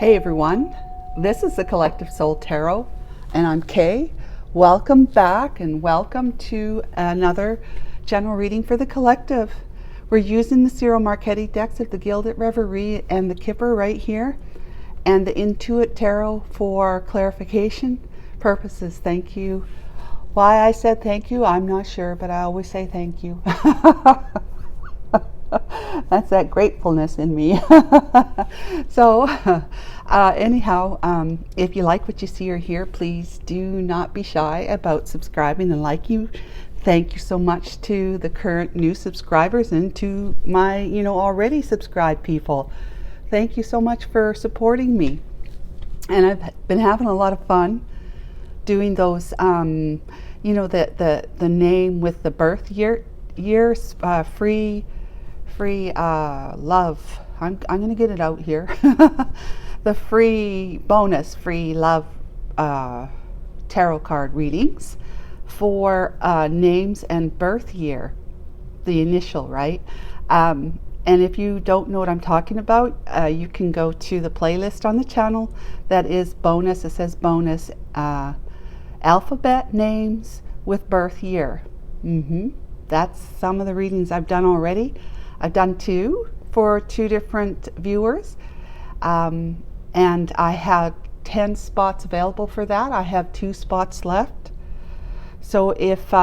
Hey everyone, this is the Collective Soul Tarot, and I'm Kay. Welcome back and welcome to another general reading for the collective. We're using the Seer Marchetti decks of the Gilded Reverie and the Kipper right here, and the Intuit Tarot for clarification purposes. Thank you. Why I said thank you, I'm not sure, but I always say thank you. That's that gratefulness in me. So anyhow, if you like what you see or hear, please do not be shy about subscribing and liking. Thank you so much to the current new subscribers and to my already subscribed people. Thank you so much for supporting me, and I've been having a lot of fun doing those the name with the birth years, free love. I'm going to get it out here. The free bonus, free love tarot card readings for names and birth year, the initial, right? And if you don't know what I'm talking about, you can go to the playlist on the channel that is bonus. It says bonus alphabet names with birth year. That's some of the readings I've done already. I've done two for two different viewers, and I had 10 spots available for that. I have 2 spots left. So if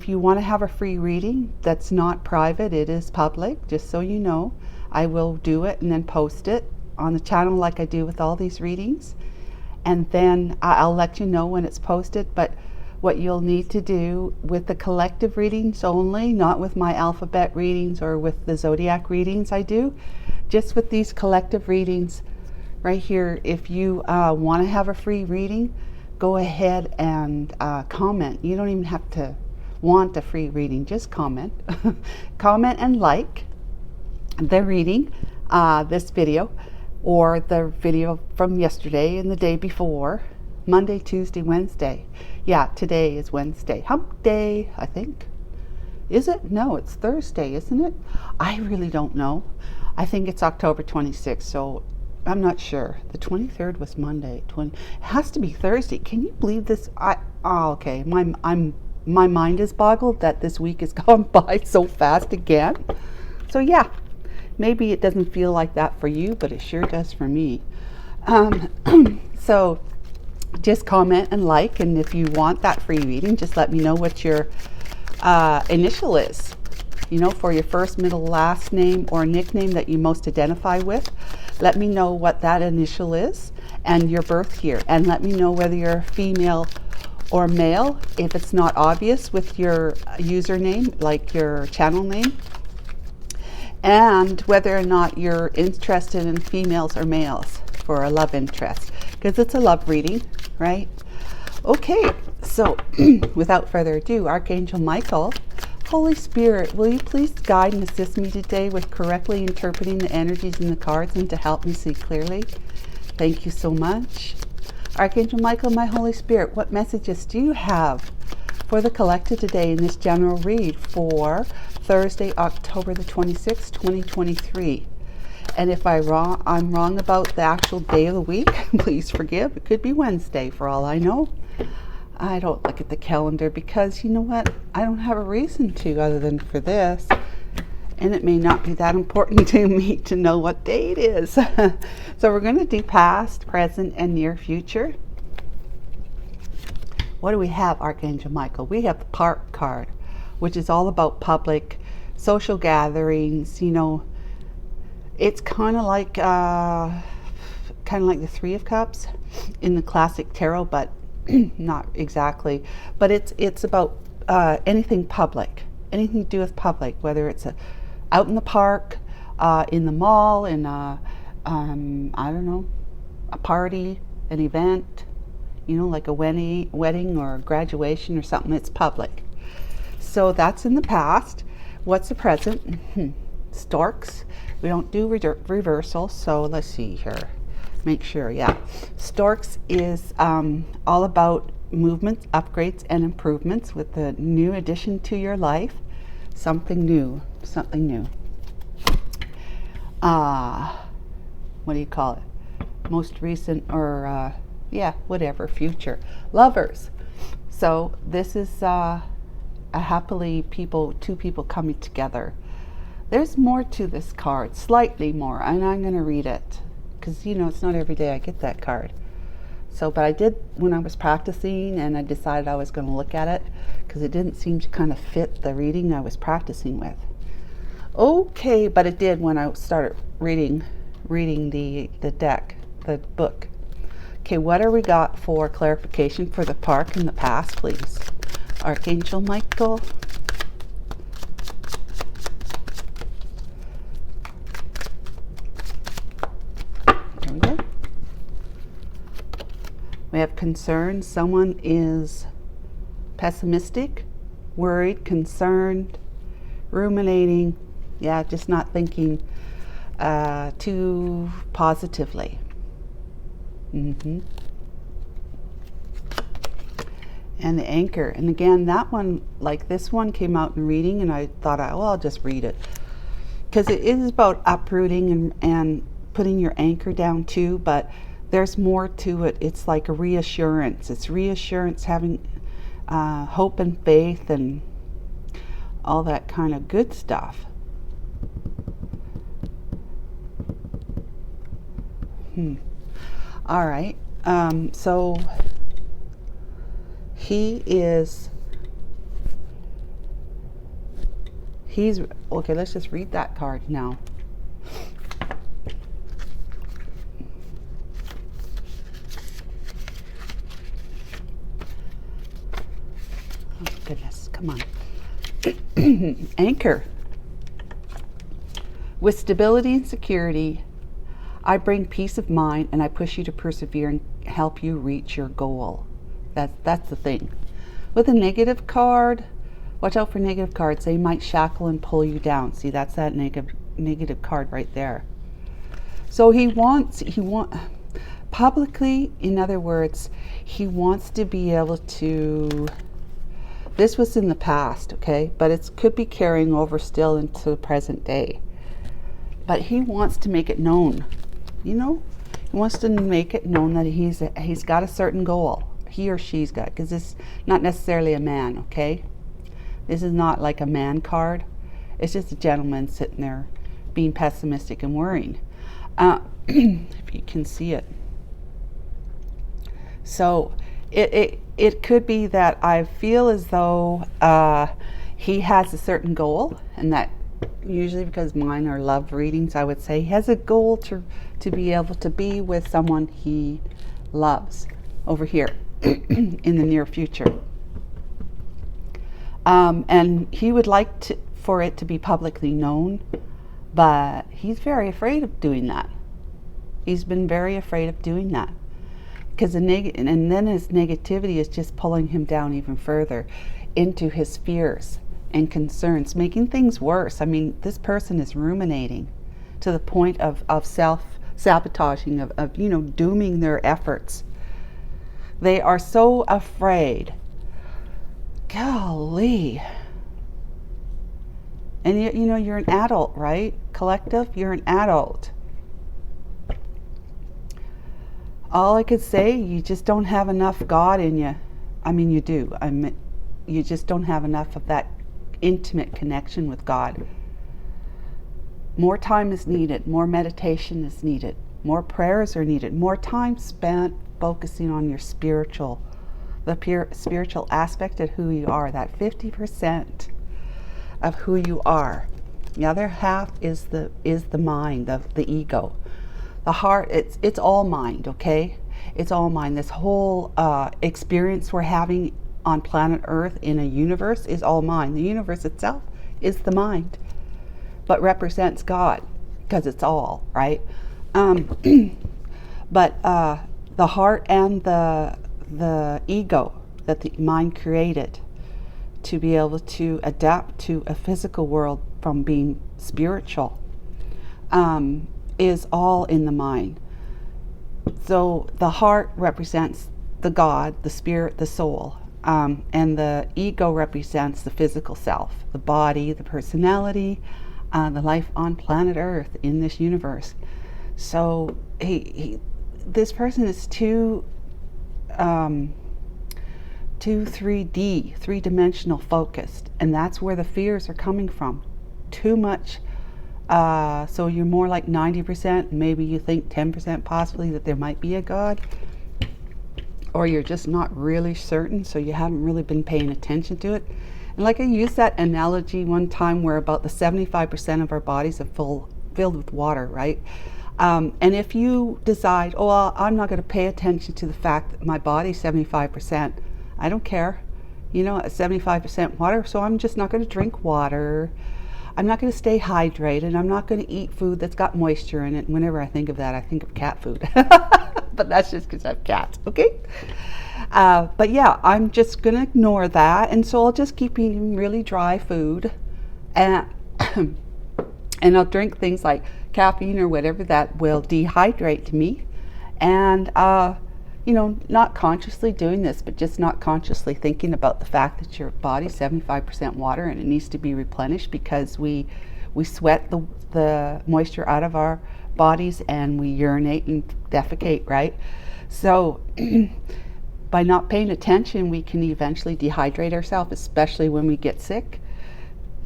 you want to have a free reading that's not private, it is public, just so you know. I will do it and then post it on the channel like I do with all these readings, and then I'll let you know when it's posted. But what you'll need to do with the collective readings only, not with my alphabet readings or with the zodiac readings I do, just with these collective readings right here, if you want to have a free reading, go ahead and comment. You don't even have to want a free reading, just comment. Comment and like the reading, this video, or the video from yesterday and the day before, Monday, Tuesday, Wednesday. Yeah, today is Wednesday. Hump day, I think. Is it? No, it's Thursday, isn't it? I really don't know. I think it's October 26th, so I'm not sure. The 23rd was Monday. It has to be Thursday. Can you believe this? Okay. My mind is boggled that this week has gone by so fast again. So yeah, maybe it doesn't feel like that for you, but it sure does for me. So just comment and like, and if you want that free reading, just let me know what your initial is, for your first, middle, last name or nickname that you most identify with. Let me know what that initial is and your birth year, and let me know whether you're female or male, if it's not obvious with your username, like your channel name, and whether or not you're interested in females or males for a love interest, because it's a love reading, right? Okay, so without further ado, Archangel Michael, Holy Spirit, will you please guide and assist me today with correctly interpreting the energies in the cards and to help me see clearly? Thank you so much. Archangel Michael, my Holy Spirit, what messages do you have for the collective today in this general read for Thursday, October the 26th, 2023? And if I'm wrong about the actual day of the week, please forgive. It could be Wednesday for all I know. I don't look at the calendar because, you know what? I don't have a reason to other than for this. And it may not be that important to me to know what day it is. So we're going to do past, present, and near future. What do we have, Archangel Michael? We have the Park card, which is all about public, social gatherings. It's kind of like the Three of Cups in the classic tarot, but not exactly. But it's about anything public, anything to do with public, whether it's out in the park, in the mall, in I don't know, a party, an event, like a wedding or a graduation or something. It's public. So that's in the past. What's the present? Storks. We don't do reversal, so let's see here. Make sure, yeah. Storks is all about movements, upgrades, and improvements with the new addition to your life. Something new. What do you call it? most recent, or whatever, future lovers. So this is a happily two people coming together. There's more to this card, slightly more, and I'm going to read it because it's not every day I get that card. So, but I did when I was practicing, and I decided I was going to look at it because it didn't seem to kind of fit the reading I was practicing with. Okay, but it did when I started reading the deck, the book. Okay, what do we got for clarification for the park in the past, please? Archangel Michael. There we go. We have concern. Someone is pessimistic, worried, concerned, ruminating. Yeah, just not thinking too positively. And the anchor. And again, that one, like this one, came out in reading, and I thought, I'll just read it. Because it is about uprooting and putting your anchor down too, but there's more to it. It's like a reassurance. It's reassurance, having hope and faith and all that kind of good stuff. All right. So he's okay. Let's just read that card now. Oh goodness, come on. Anchor. With stability and security, I bring peace of mind, and I push you to persevere and help you reach your goal. That's the thing. With a negative card, watch out for negative cards. They might shackle and pull you down. See, that's that negative card right there. So he wants publicly, in other words, he wants to be able to. This was in the past, okay, but it could be carrying over still into the present day. But he wants to make it known. He wants to make it known that he's got a certain goal. He or she's got, because it's not necessarily a man, okay? This is not like a man card. It's just a gentleman sitting there being pessimistic and worrying. If you can see it. So it could be that I feel as though he has a certain goal, and that usually, because mine are love readings, I would say he has a goal to be able to be with someone he loves over here in the near future. And he would like for it to be publicly known, but he's very afraid of doing that. He's been very afraid of doing that. Because and then his negativity is just pulling him down even further into his fears and concerns, making things worse. I mean, this person is ruminating to the point of self-sabotaging, of dooming their efforts. They are so afraid. Golly. And you're an adult, right? Collective, you're an adult. All I could say, you just don't have enough God in you. I mean, you do. You just don't have enough of that intimate connection with God. More time is needed. More meditation is needed. More prayers are needed. More time spent focusing on your spiritual aspect of who you are. That 50% of who you are. The other half is the mind, the ego. The heart, it's all mind, okay? It's all mind. This whole experience we're having on planet Earth in a universe is all mind. The universe itself is the mind, but represents God because it's all, right? But the heart and the ego that the mind created to be able to adapt to a physical world from being spiritual is all in the mind. So the heart represents the God, the spirit, the soul, and the ego represents the physical self, the body, the personality, the life on planet Earth in this universe. So this person is too 3D, three-dimensional focused, and that's where the fears are coming from. Too much. So you're more like 90%, maybe you think 10% possibly that there might be a God, or you're just not really certain, so you haven't really been paying attention to it. And like I used that analogy one time where about the 75% of our bodies are filled with water, right? And if you decide, oh, well, I'm not going to pay attention to the fact that my body's 75%, I don't care, you know, 75% water, so I'm just not going to drink water. I'm not going to stay hydrated. I'm not going to eat food that's got moisture in it. Whenever I think of that, I think of cat food. But that's just because I have cats, okay? But yeah, I'm just going to ignore that. And so I'll just keep eating really dry food. And, and I'll drink things like caffeine or whatever that will dehydrate me. And, you know, not consciously doing this, but just not consciously thinking about the fact that your body's 75% water and it needs to be replenished because we sweat the moisture out of our bodies and we urinate and defecate, right? So by not paying attention, we can eventually dehydrate ourselves, especially when we get sick.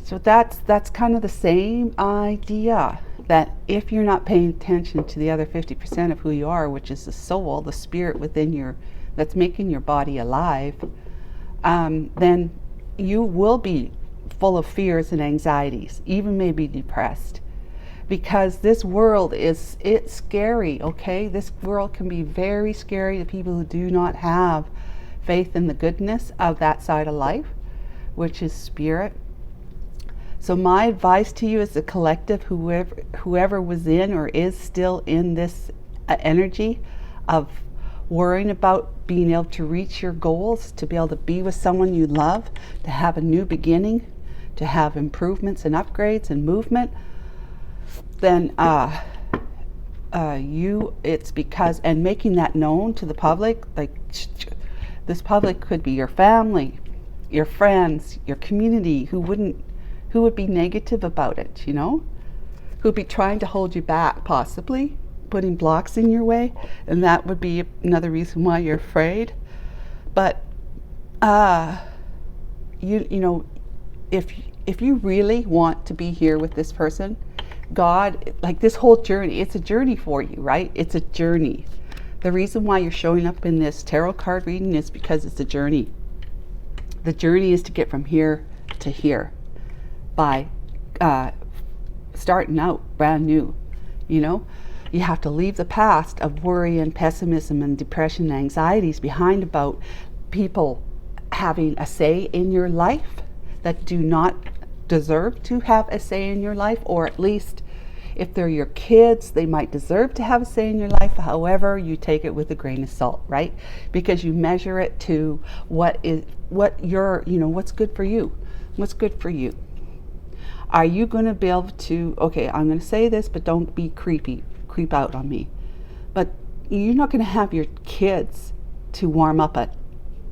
So that's kind of the same idea, that if you're not paying attention to the other 50% of who you are, which is the soul, the spirit within that's making your body alive, then you will be full of fears and anxieties, even maybe depressed. Because this world it's scary, okay? This world can be very scary to people who do not have faith in the goodness of that side of life, which is spirit. So my advice to you as a collective, whoever was in or is still in this energy of worrying about being able to reach your goals, to be able to be with someone you love, to have a new beginning, to have improvements and upgrades and movement, then it's because, and making that known to the public, like this public could be your family, your friends, your community, who would be negative about it, you know, who'd be trying to hold you back, possibly putting blocks in your way, and that would be another reason why you're afraid. But you know, if you really want to be here with this person, God, like this whole journey, it's a journey for you, right? It's a journey. The reason why you're showing up in this tarot card reading is because it's a journey. The journey is to get from here to here by starting out brand new. You know, you have to leave the past of worry and pessimism and depression and anxieties behind about people having a say in your life that do not deserve to have a say in your life, or at least if they're your kids, they might deserve to have a say in your life. However, you take it with a grain of salt, right? Because you measure it to what's good for you. What's good for you? Are you going to be able to, okay, I'm going to say this, but don't be creep out on me. But you're not going to have your kids to warm up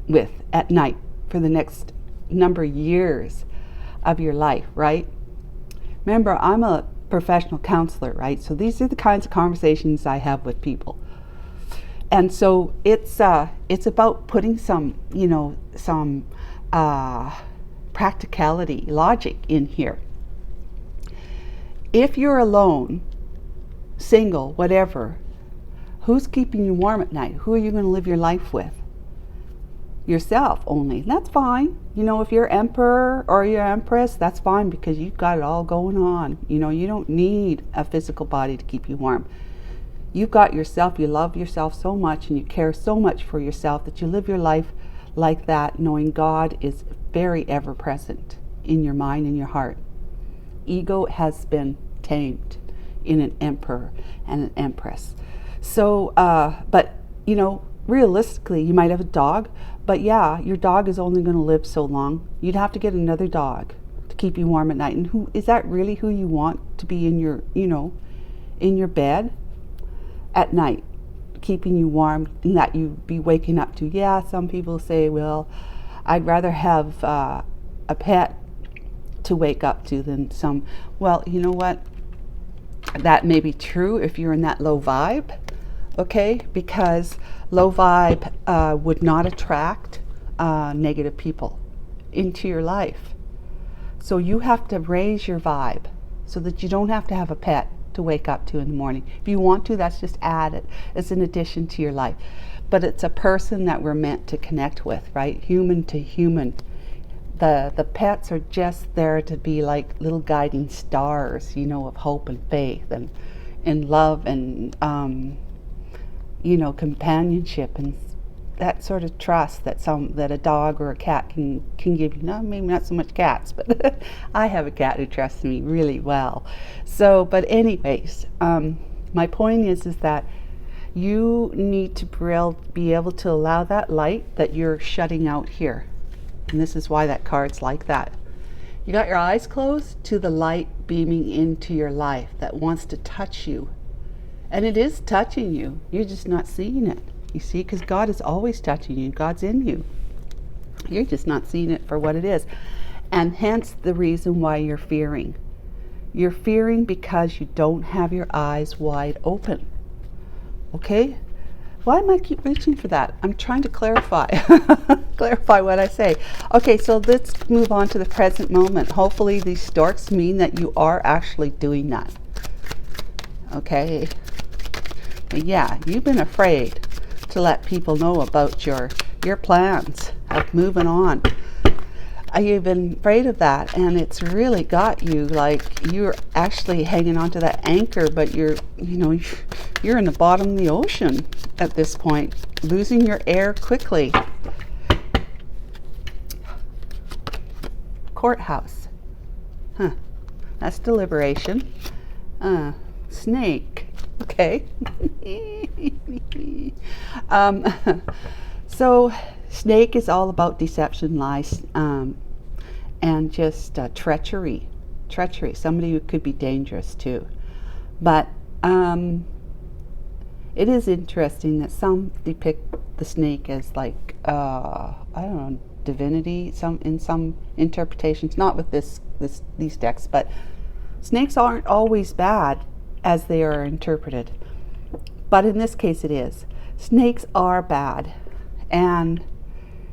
with at night for the next number of years of your life, right? Remember, I'm a professional counselor, right? So these are the kinds of conversations I have with people. And so it's about putting some practicality, logic in here. If you're alone, single, whatever, who's keeping you warm at night? Who are you going to live your life with? Yourself only. That's fine. You know, if you're emperor or you're empress, that's fine, because you've got it all going on. You know, you don't need a physical body to keep you warm. You've got yourself. You love yourself so much and you care so much for yourself that you live your life like that, knowing God is very ever present in your mind and your heart. Ego has been tamed in an emperor and an empress. So, but, you know, realistically, you might have a dog, but yeah, your dog is only going to live so long. You'd have to get another dog to keep you warm at night. And who is that really who you want to be in your, in your bed at night, keeping you warm, and that you be waking up to? Yeah, some people say, well, I'd rather have a pet to wake up to than some. Well, you know what? That may be true if you're in that low vibe. okay? Because low vibe would not attract negative people into your life. So you have to raise your vibe so that you don't have to have a pet to wake up to in the morning. If you want to, that's just added. It's an addition to your life. But it's a person that we're meant to connect with, right? Human to human. The pets are just there to be like little guiding stars, you know, of hope and faith and love and, you know, companionship and that sort of trust that a dog or a cat can give you. No, maybe not so much cats, but I have a cat who trusts me really well. So, but anyways, my point is that you need to be able to allow that light that you're shutting out here. And this is why that card's like that. You got your eyes closed to the light beaming into your life that wants to touch you. And it is touching you. You're just not seeing it. You see, because God is always touching you. God's in you. You're just not seeing it for what it is. And hence the reason why you're fearing. You're fearing because you don't have your eyes wide open. Okay? Why am I keep reaching for that? I'm trying to clarify. Clarify what I say. Okay, so let's move on to the present moment. Hopefully these storks mean that you are actually doing that. Okay? But yeah, you've been afraid to let people know about your plans of moving on. You've been afraid of that, and it's really got you like you're actually hanging on to that anchor, but you're in the bottom of the ocean at this point, losing your air quickly. Courthouse. Huh. That's deliberation. Snake. Okay. So snake is all about deception, lies, and just treachery. Somebody who could be dangerous too. But it is interesting that some depict the snake as like I don't know, divinity. In some interpretations, not with these decks, but snakes aren't always bad as they are interpreted. But in this case, it is. Snakes are bad, and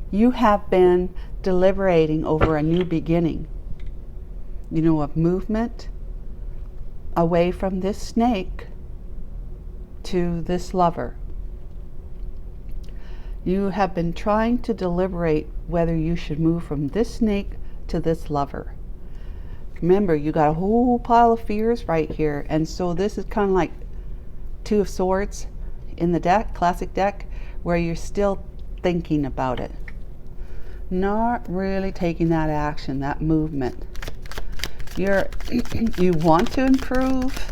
you have been deliberating over a new beginning, you know, of movement away from this snake to this lover. You have been trying to deliberate whether you should move from this snake to this lover. Remember, you got a whole pile of fears right here, and so this is kind of like Two of Swords in the deck, classic deck, where you're still thinking about it. Not really taking that action, that movement. You want to improve,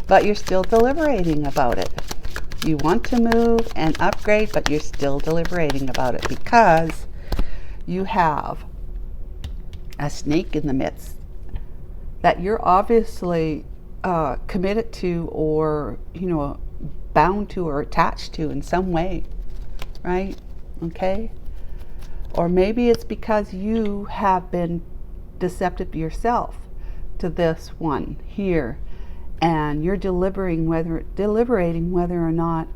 but you're still deliberating about it. You want to move and upgrade, but you're still deliberating about it because you have a snake in the midst that you're obviously committed to, or bound to, or attached to in some way, right? Okay. Or maybe it's because you have been deceptive yourself to this one here, and you're deliberating whether or not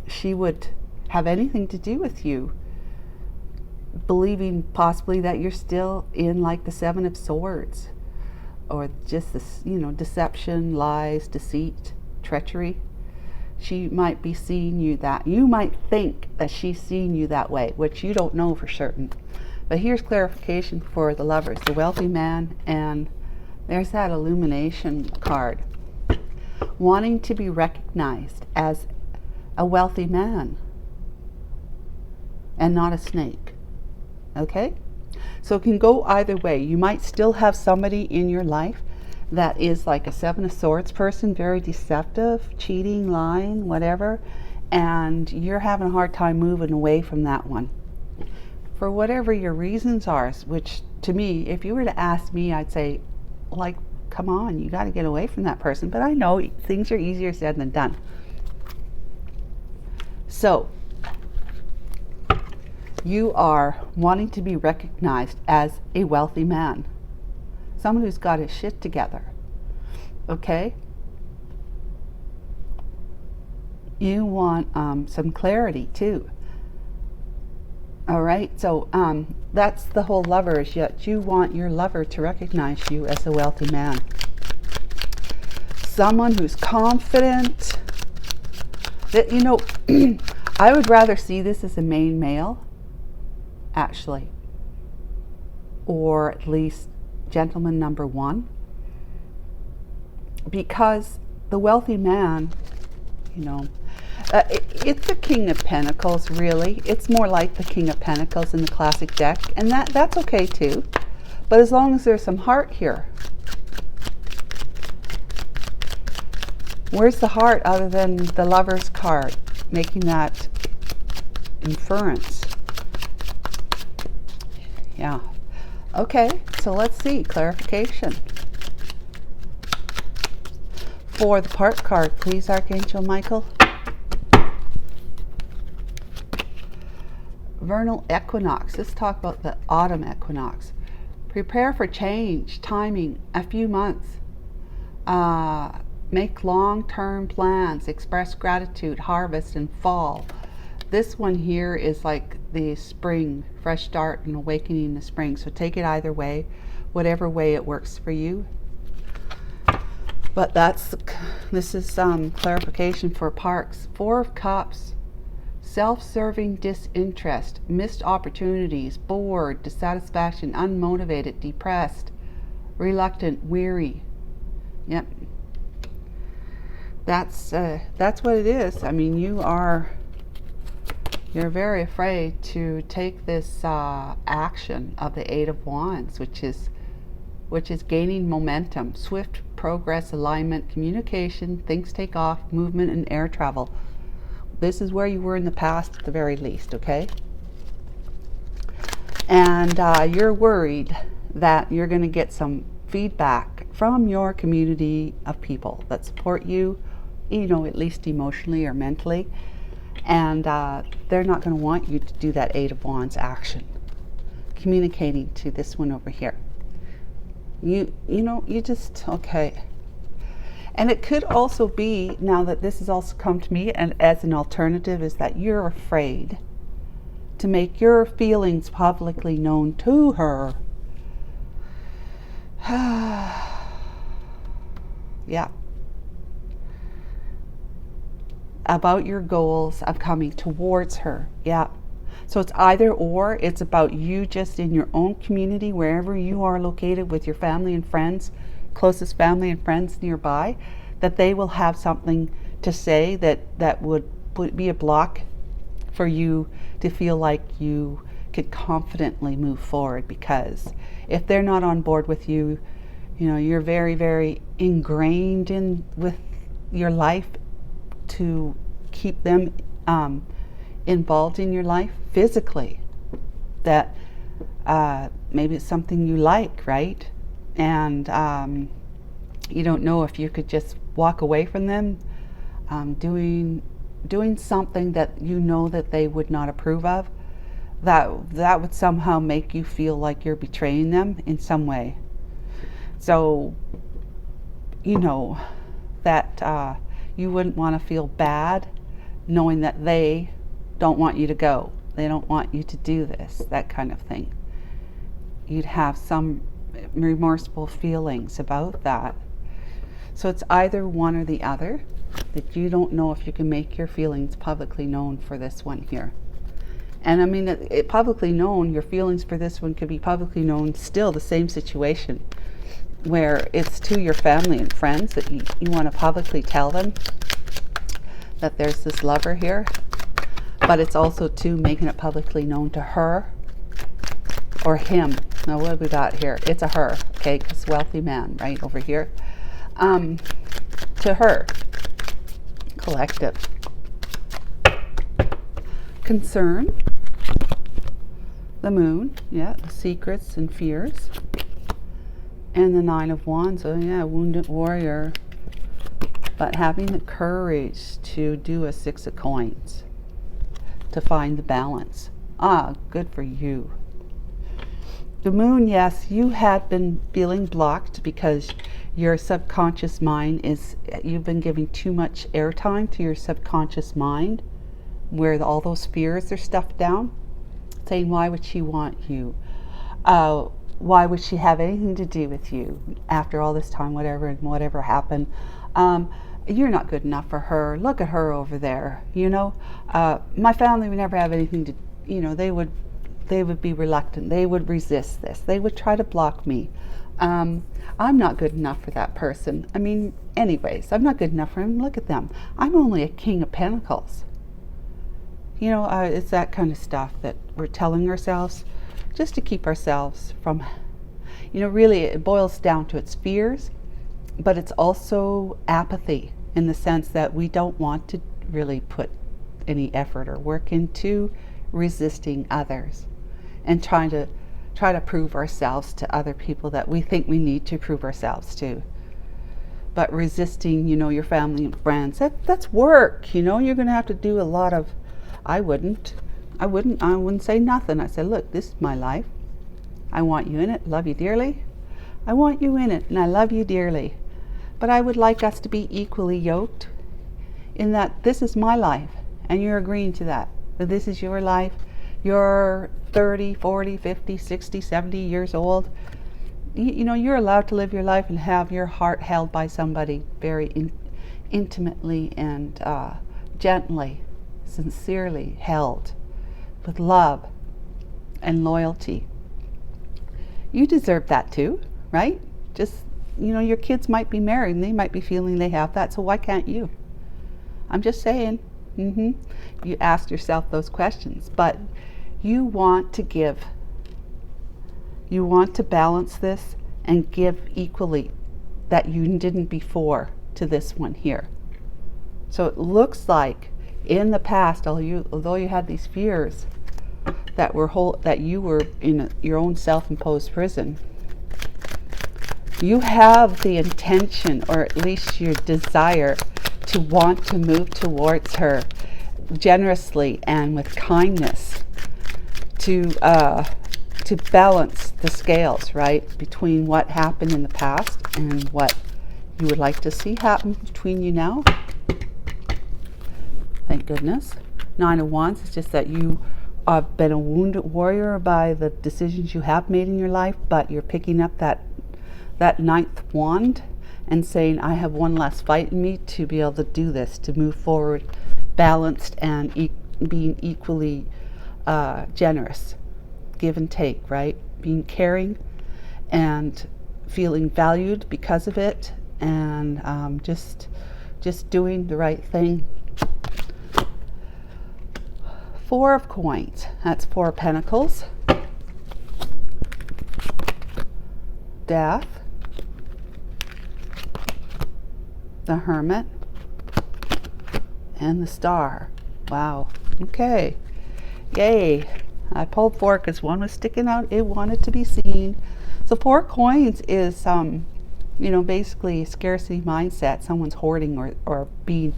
she would have anything to do with you, believing possibly that you're still in like the Seven of Swords, or just this, deception, lies, deceit, treachery. She might be seeing you that, you might think that she's seeing you that way, which you don't know for certain. But here's clarification for the lovers, the wealthy man, and there's that illumination card. Wanting to be recognized as a wealthy man and not a snake. Okay? So it can go either way. You might still have somebody in your life that is like a Seven of Swords person, very deceptive, cheating, lying, whatever, and you're having a hard time moving away from that one. For whatever your reasons are, which to me, if you were to ask me, I'd say, like, come on, you got to get away from that person. But I know things are easier said than done. So, you are wanting to be recognized as a wealthy man. Someone who's got his shit together. Okay? You want some clarity too. All right, so that's the whole lovers. Yet you want your lover to recognize you as a wealthy man. Someone who's confident. That, you know, I would rather see this as a main male, actually. Or at least gentleman number one. Because the wealthy man, you know, it's the King of Pentacles, really. It's more like the King of Pentacles in the classic deck, and that's okay too. But as long as there's some heart here. Where's the heart other than the Lover's card, making that inference? Yeah. Okay, so let's see, clarification. For the part card, please, Archangel Michael. Vernal equinox. Let's talk about the autumn equinox. Prepare for change, timing, a few months. Make long-term plans, express gratitude, harvest, and fall. This one here is like the spring, fresh start and awakening in the spring. So take it either way, whatever way it works for you. But this is clarification for Parks. 4 of Cups. Self-serving disinterest, missed opportunities, bored, dissatisfaction, unmotivated, depressed, reluctant, weary. Yep. That's what it is. I mean, you're very afraid to take this action of the 8 of Wands, which is gaining momentum, swift progress, alignment, communication, things take off, movement, and air travel. This is where you were in the past at the very least, okay? And you're worried that you're going to get some feedback from your community of people that support you, you know, at least emotionally or mentally. And they're not going to want you to do that 8 of Wands action. Communicating to this one over here. You just, okay. And it could also be, now that this has also come to me, and as an alternative, is that you're afraid to make your feelings publicly known to her. Yeah. About your goals of coming towards her. Yeah. So it's either or. It's about you just in your own community, wherever you are located with your family and friends, closest family and friends nearby, that they will have something to say that would be a block for you to feel like you could confidently move forward. Because if they're not on board with you, you know, you're very, very ingrained in with your life to keep them involved in your life physically. That maybe it's something you like, right? And you don't know if you could just walk away from them, doing something that you know that they would not approve of. That would somehow make you feel like you're betraying them in some way. So, you know, that you wouldn't want to feel bad knowing that they don't want you to go. They don't want you to do this, that kind of thing. You'd have some remorseful feelings about that. So it's either one or the other, that you don't know if you can make your feelings publicly known for this one here. And I mean, it publicly known, your feelings for this one could be publicly known, still the same situation, where it's to your family and friends that you want to publicly tell them that there's this lover here. But it's also to making it publicly known to her or him. Now what have we got here? It's a her, okay, because wealthy man, right, over here. To her. Collective. Concern. The moon, yeah, the secrets and fears. And the 9 of Wands, oh yeah, wounded warrior. But having the courage to do a 6 of coins. To find the balance. Good for you. The moon, yes, you had been feeling blocked because Your subconscious mind is, you've been giving too much airtime to your subconscious mind, where all those fears are stuffed down, saying, why would she want you? Why would she have anything to do with you after all this time, whatever happened? You're not good enough for her. Look at her over there. My family would never have anything to, they would be reluctant. They would resist this. They would try to block me. I'm not good enough for that person. Anyways, I'm not good enough for him. Look at them. I'm only a King of Pentacles. It's that kind of stuff that we're telling ourselves just to keep ourselves from, really it boils down to its fears, but it's also apathy, in the sense that we don't want to really put any effort or work into resisting others and try to prove ourselves to other people that we think we need to prove ourselves to. But resisting, your family and friends, that's work. You're going to have to do a lot of, I wouldn't say nothing. I said, look, this is my life. I want you in it, love you dearly. I want you in it and I love you dearly. But I would like us to be equally yoked, in that this is my life and you're agreeing to that this is your life. You're 30, 40, 50, 60, 70 years old. You're allowed to live your life and have your heart held by somebody very intimately and gently, sincerely held with love and loyalty. You deserve that too, right? Just, your kids might be married and they might be feeling they have that, so why can't you? I'm just saying. You asked yourself those questions, but you want to give. You want to balance this and give equally that you didn't before to this one here. So it looks like in the past, although you had these fears that you were in your own self-imposed prison, you have the intention, or at least your desire, to want to move towards her generously and with kindness, to balance the scales, right, between what happened in the past and what you would like to see happen between you now. Thank goodness. 9 of Wands is just that you have been a wounded warrior by the decisions you have made in your life, but you're picking up that 9th wand and saying, I have one less fight in me to be able to do this, to move forward balanced and being equally generous, give and take, right? Being caring and feeling valued because of it, and just doing the right thing. 4 of Coins, that's 4 of Pentacles. Death. The Hermit. And the Star. Wow. Okay. Yay. I pulled 4 because one was sticking out. It wanted to be seen. So 4 coins is, basically a scarcity mindset. Someone's hoarding or being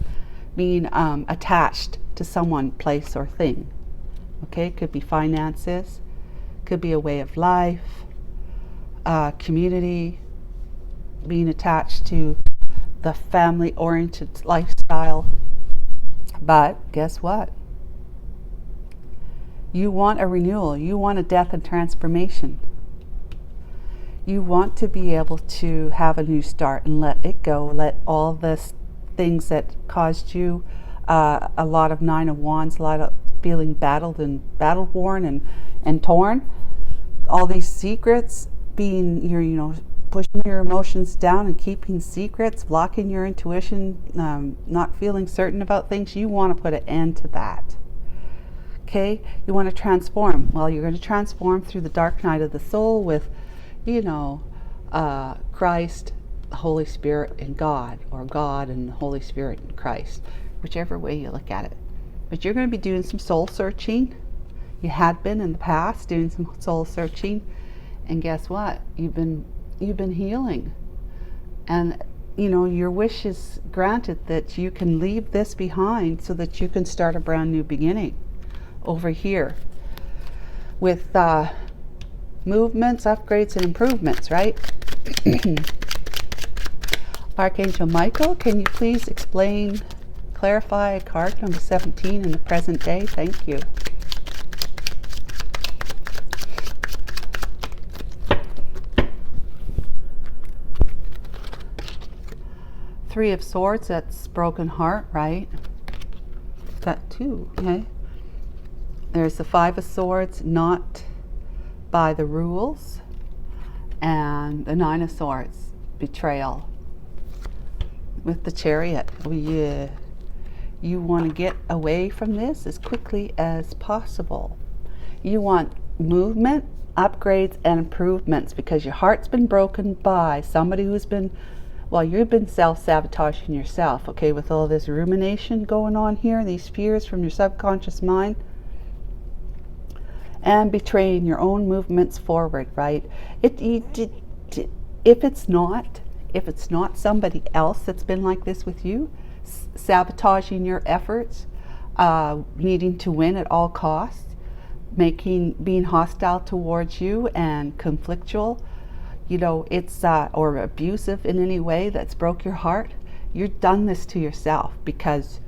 attached to someone, place, or thing. Okay, could be finances, could be a way of life, community, being attached to the family-oriented lifestyle. But guess what? You want a renewal. You want a death and transformation. You want to be able to have a new start and let it go. Let all this things that caused you a lot of 9 of Wands, a lot of feeling battle-worn and torn. All these secrets, being pushing your emotions down and keeping secrets, blocking your intuition, not feeling certain about things. You want to put an end to that. Okay, you want to transform. Well, you're going to transform through the dark night of the soul with, Christ, the Holy Spirit, and God, or God and the Holy Spirit and Christ, whichever way you look at it. But you're going to be doing some soul searching. You had been in the past doing some soul searching, and guess what? You've been healing, and your wish is granted that you can leave this behind so that you can start a brand new beginning over here with movements, upgrades, and improvements, right? Archangel Michael, can you please explain, clarify card number 17 in the present day? Thank you. Three of Swords, that's broken heart, right? That too, okay. There's the Five of Swords, not by the rules, and the Nine of Swords, betrayal. With the Chariot, you want to get away from this as quickly as possible. You want movement, upgrades, and improvements because your heart's been broken by somebody who's been, well, you've been self-sabotaging yourself, okay, with all this rumination going on here, these fears from your subconscious mind, and betraying your own movements forward, right? If it's not somebody else that's been like this with you, sabotaging your efforts, needing to win at all costs, being hostile towards you and conflictual, it's or abusive in any way that's broke your heart, you've done this to yourself because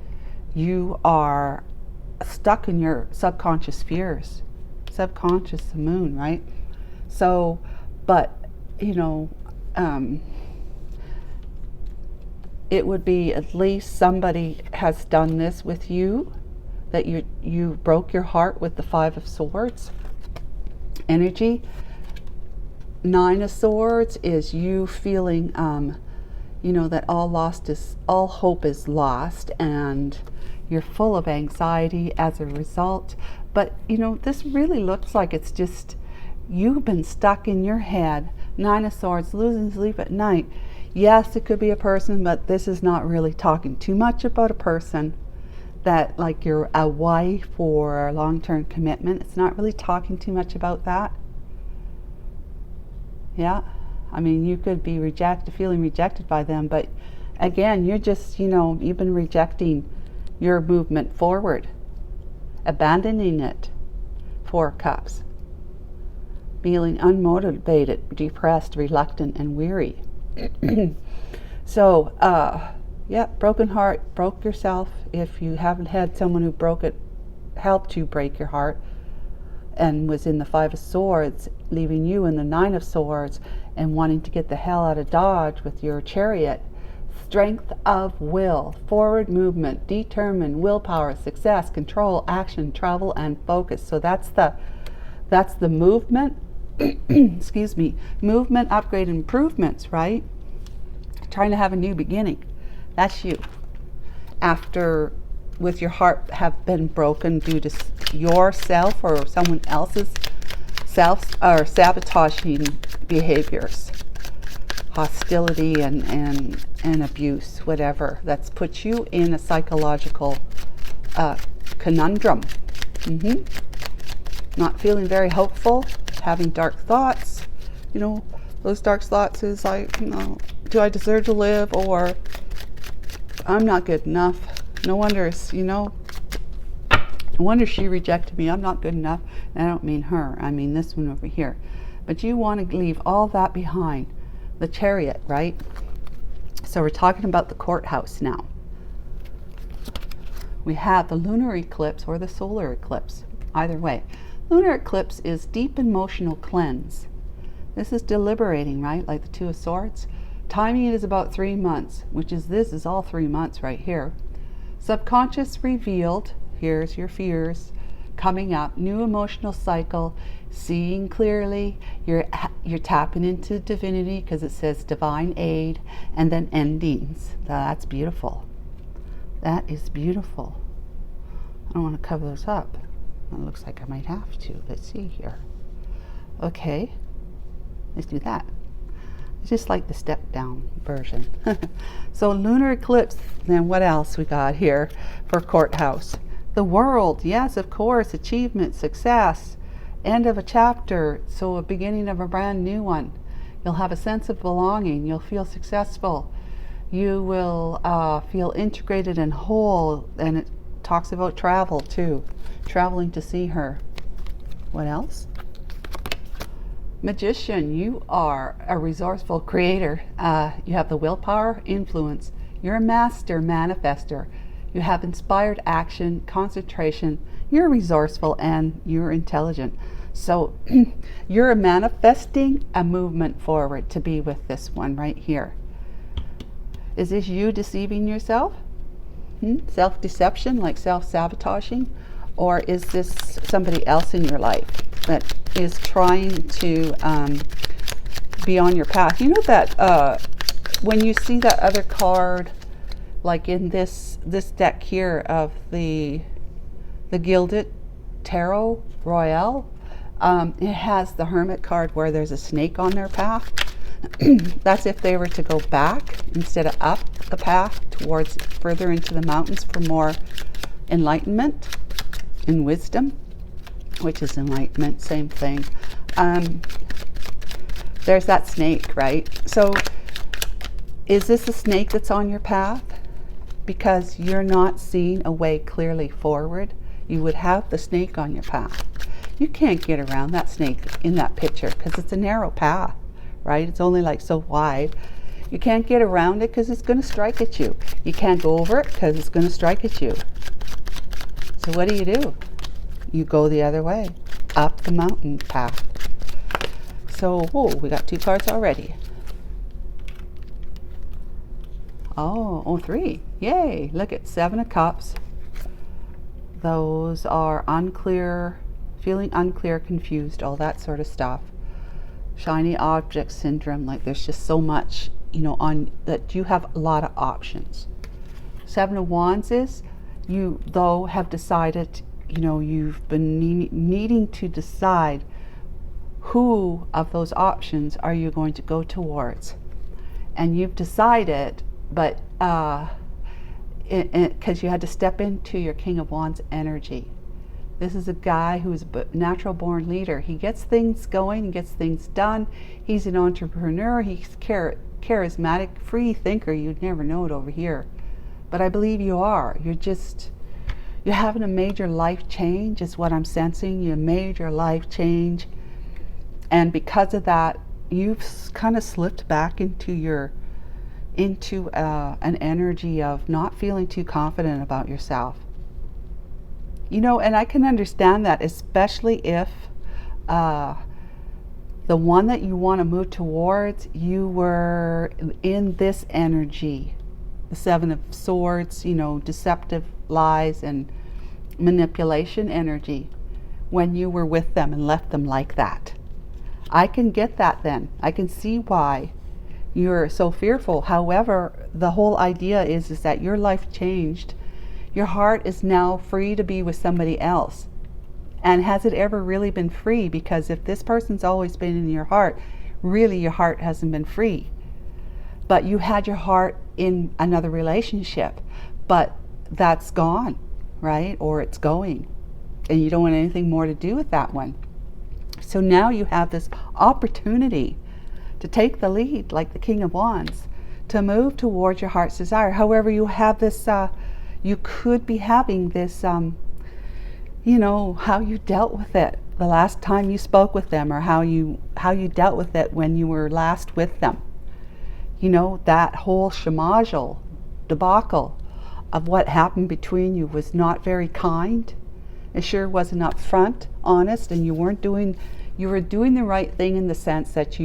you are stuck in your subconscious fears. Subconscious, the moon, right? So, but it would be at least somebody has done this with you, that you broke your heart with the Five of Swords energy. Nine of Swords is you feeling that all hope is lost, and you're full of anxiety as a result. But this really looks like it's just you've been stuck in your head. Nine of Swords, losing sleep at night. Yes, it could be a person, but this is not really talking too much about a person that, like, you're a wife or a long-term commitment. It's not really talking too much about that. Yeah, I mean, you could be feeling rejected by them, but again, you're just, you've been rejecting your movement forward, abandoning it. Four of Cups. Feeling unmotivated, depressed, reluctant, and weary. So, yeah, broken heart, broke yourself. If you haven't had someone who helped you break your heart, and was in the Five of Swords, leaving you in the Nine of Swords, and wanting to get the hell out of Dodge with your Chariot. Strength of will, forward movement, determined, willpower, success, control, action, travel, and focus. So that's the movement. Excuse me, movement, upgrade, improvements, right? Trying to have a new beginning. That's you. After, with your heart have been broken due to yourself or someone else's or sabotaging behaviors, hostility and abuse, whatever, that's put you in a psychological conundrum. Not feeling very hopeful, having dark thoughts. Those dark thoughts is like, do I deserve to live, or I'm not good enough. No wonder no wonder she rejected me. I'm not good enough. And I don't mean her. I mean this one over here. But you want to leave all that behind. The Chariot, right? So we're talking about the courthouse now. We have the lunar eclipse or the solar eclipse. Either way. Lunar eclipse is deep emotional cleanse. This is deliberating, right? Like the Two of Swords. Timing it is about 3 months, this is all 3 months right here. Subconscious revealed, here's your fears coming up, new emotional cycle, seeing clearly, you're tapping into divinity because it says divine aid, and then endings. That's beautiful. That is beautiful. I don't want to cover those up. It looks like I might have to. Let's see here. Okay, let's do that. I just like the step down version. So lunar eclipse, then what else we got here for courthouse? The World, yes, of course, achievement, success, end of a chapter, so a beginning of a brand new one. You'll have a sense of belonging. You'll feel successful. You will feel integrated and whole, and it talks about travel too, traveling to see her. What else? Magician, you are a resourceful creator. You have the willpower, influence. You're a master manifester. You have inspired action, concentration. You're resourceful and you're intelligent. So you're manifesting a movement forward to be with this one right here. Is this you deceiving yourself? Self-deception, like self-sabotaging? Or is this somebody else in your life that is trying to be on your path? You know that when you see that other card, like in this deck here of the Gilded Tarot Royale, it has the Hermit card where there's a snake on their path. That's if they were to go back instead of up the path towards further into the mountains for more enlightenment and wisdom, which is enlightenment, same thing. There's that snake, right? So is this a snake that's on your path? Because you're not seeing a way clearly forward, you would have the snake on your path. You can't get around that snake in that picture because it's a narrow path, right? It's only like so wide. You can't get around it because it's going to strike at you. You can't go over it because it's going to strike at you. So what do? You go the other way, up the mountain path. So, we got 2 cards already. Oh, 3. Yay, look at 7 of Cups. Those are unclear, feeling unclear, confused, all that sort of stuff. Shiny object syndrome, like there's just so much, on that you have a lot of options. 7 of Wands is, you though have decided, you've been needing to decide who of those options are you going to go towards. And you've decided, but because you had to step into your King of Wands energy. This is a guy who's a natural born leader. He gets things going, he gets things done. He's an entrepreneur, he's charismatic, free thinker. You'd never know it over here. But I believe you are. You're having a major life change is what I'm sensing. You major life change. And because of that, you've kind of slipped back into an energy of not feeling too confident about yourself. And I can understand that, especially if the one that you want to move towards, you were in this energy. The 7 of Swords, deceptive lies and manipulation energy when you were with them and left them like that. I can get that then. I can see why you're so fearful. However, the whole idea is that your life changed. Your heart is now free to be with somebody else. And has it ever really been free? Because if this person's always been in your heart, really your heart hasn't been free. But you had your heart in another relationship, but that's gone, right? Or it's going, and you don't want anything more to do with that one. So now you have this opportunity to take the lead, like the King of Wands, to move towards your heart's desire. However, you have this, you could be having this, how you dealt with it the last time you spoke with them, or how you dealt with it when you were last with them. That whole shemajal debacle of what happened between you was not very kind. It sure wasn't upfront, honest, and you were doing the right thing in the sense that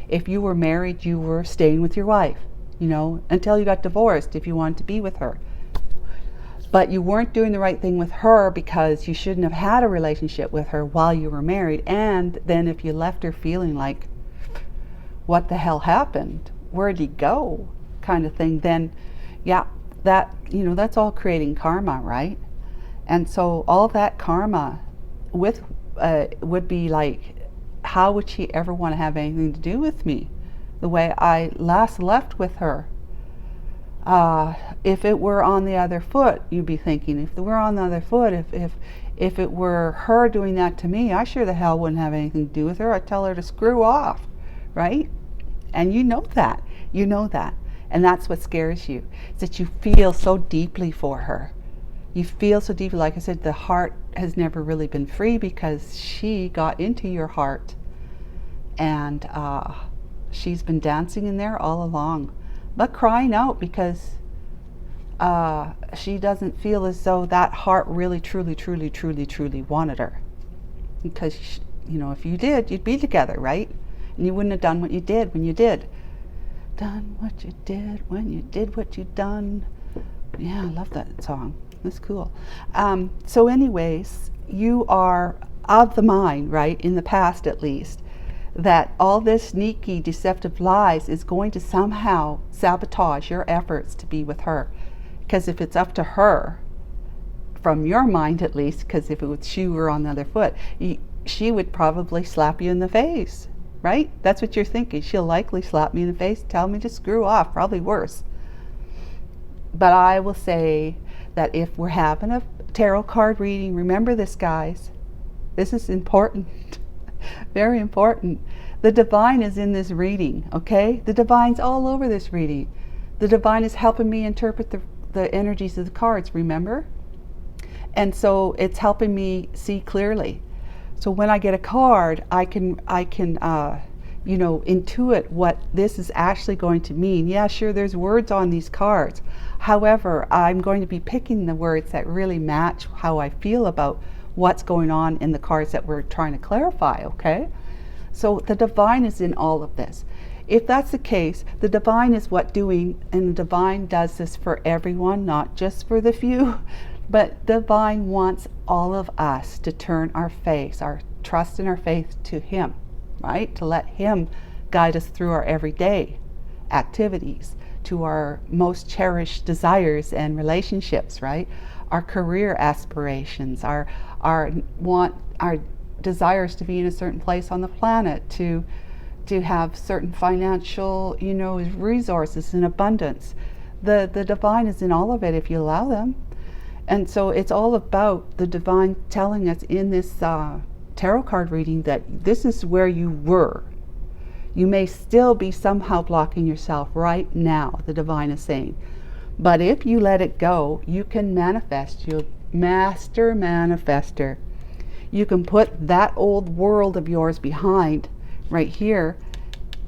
if you were married, you were staying with your wife, until you got divorced if you wanted to be with her. But you weren't doing the right thing with her because you shouldn't have had a relationship with her while you were married. And then if you left her feeling like, what the hell happened? Where'd he go? Kind of thing, then yeah, that's all creating karma, right? And so all that karma would be like, how would she ever want to have anything to do with me the way I last left with her? If it were on the other foot, you'd be thinking, if it were on the other foot, if it were her doing that to me, I sure the hell wouldn't have anything to do with her. I'd tell her to screw off, right? And you know that. And that's what scares you, is that you feel so deeply for her. You feel so deeply, like I said, the heart has never really been free because she got into your heart and she's been dancing in there all along, but crying out because she doesn't feel as though that heart really, truly, truly, truly, truly wanted her. Because, you know, if you did, you'd be together, right? And you wouldn't have done what you did when you did. Done what you did when you did what you done. Yeah, I love that song. That's cool. So anyways, you are of the mind, right, in the past at least, that all this sneaky, deceptive lies is going to somehow sabotage your efforts to be with her. Because if it's up to her, from your mind at least, because if it was she were on the other foot, she would probably slap you in the face, right? That's what you're thinking. She'll likely slap me in the face, tell me to screw off, probably worse. But I will say that if we're having a tarot card reading, remember this, guys. This is important. Very important. The divine is in this reading, okay? The divine's all over this reading. The divine is helping me interpret the energies of the cards, remember? And so it's helping me see clearly. So when I get a card, I can you know, intuit what this is actually going to mean. Yeah, sure, there's words on these cards. However, I'm going to be picking the words that really match how I feel about what's going on in the cards that we're trying to clarify, okay? So the divine is in all of this. If that's the case, the divine is what doing, and the divine does this for everyone, not just for the few, but divine wants all of us to turn our face, our trust and our faith to him, right? To let him guide us through our everyday activities, to our most cherished desires and relationships, right? Our career aspirations, our desires to be in a certain place on the planet, to have certain financial, you know, resources in abundance. The divine is in all of it if you allow them. And so it's all about the divine telling us in this tarot card reading that this is where you were. You may still be somehow blocking yourself right now, the divine is saying. But if you let it go, you can manifest. You'll master manifester. You can put that old world of yours behind right here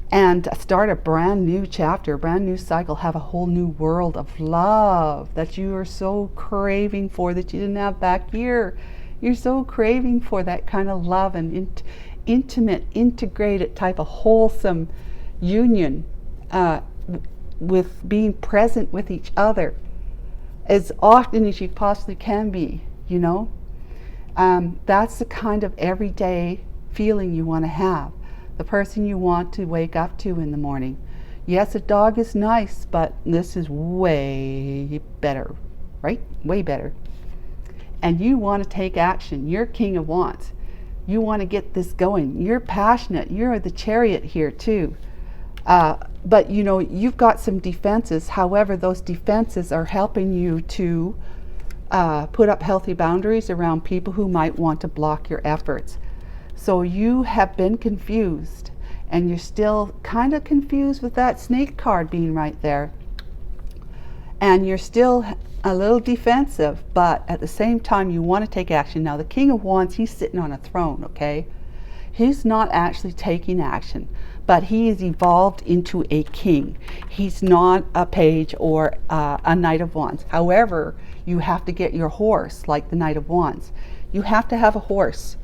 and start a brand new chapter, a brand new cycle, have a whole new world of love that you are so craving for that you didn't have back here. You're so craving for that kind of love and intimate, integrated type of wholesome union with being present with each other as often as you possibly can be, you know. That's the kind of everyday feeling you want to have. The person you want to wake up to in the morning. Yes, a dog is nice, but this is way better, right? Way better. And you want to take action. You're King of Wands. You want to get this going. You're passionate. You're the Chariot here too. But you know, you've got some defenses. However, those defenses are helping you to put up healthy boundaries around people who might want to block your efforts. So you have been confused, and you're still kind of confused with that snake card being right there. And you're still a little defensive, but at the same time you want to take action. Now the King of Wands, he's sitting on a throne, okay? He's not actually taking action, but he is evolved into a king. He's not a page or a Knight of Wands. However, you have to get your horse like the Knight of Wands. You have to have a horse.